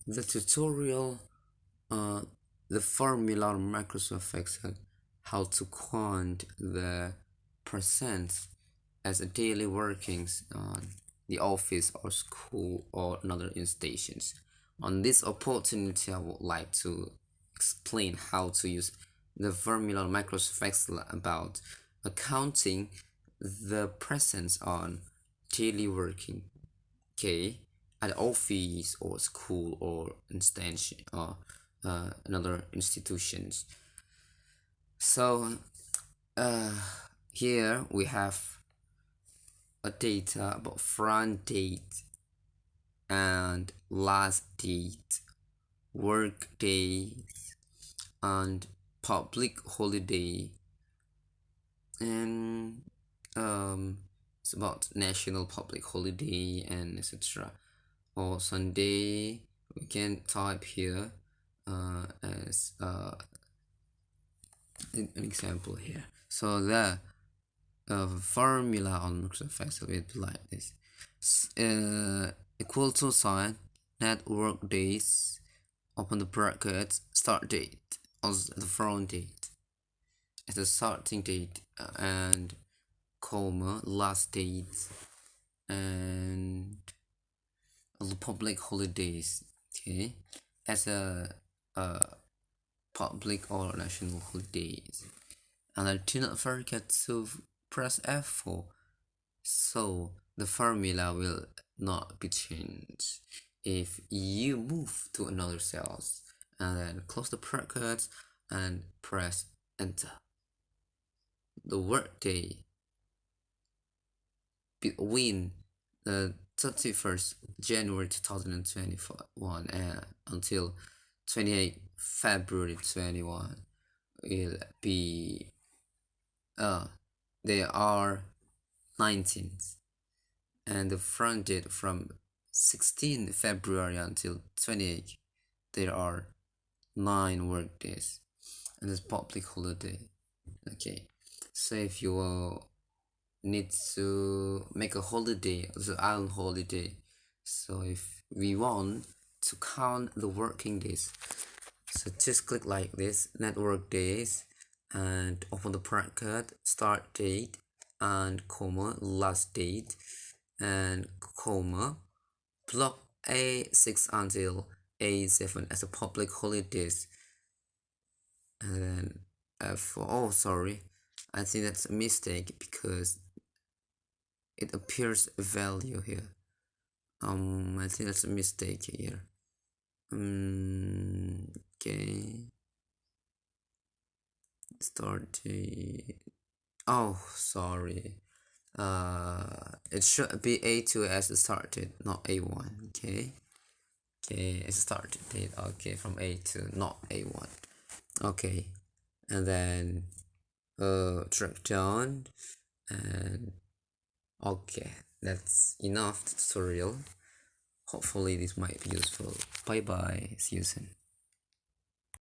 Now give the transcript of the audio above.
the tutorial, uh, the formula on Microsoft Excel, how to count the percent as a daily workings on the office or school or another institutions. On this opportunity, I would like to explain how to use the formula on Microsoft Excel about accounting the presence on daily working. Okay, at office or school or institution or another institutions. So uh, here we have a data about front date and last date, work days and public holiday, and it's about national public holiday and etc. Or Sunday, we can type here as an example here. So the formula on Microsoft Excel will be like this: equal to sign net work days, open the bracket, start date on the front date as the starting date, and comma last date, and the public holidays, okay, as a public or national holidays. And I do not forget to press F4, so the formula will not be changed. If you move to another cells and then close the brackets and press enter, the workday between the 31st January 2021 until 28 February 21 will be they are 19th, and the front date from 16 February until 28 there are 9 work days, and it's public holiday. Okay, so if you need to make a holiday, the island holiday, so if we want to count the working days, so just click like this, network days, and open the bracket, start date and comma last date and comma block A6 until A7 as a public holidays, and then oh sorry, I think that's a mistake because it appears a value here. I think that's a mistake here. Okay, start date. Oh, sorry. It should be A2 as the start date, not A1. Okay. Okay, it's start date. Okay, from A2, not A1. Okay, and then drag down, and okay, that's enough tutorial. Hopefully this might be useful. Bye bye. See you soon.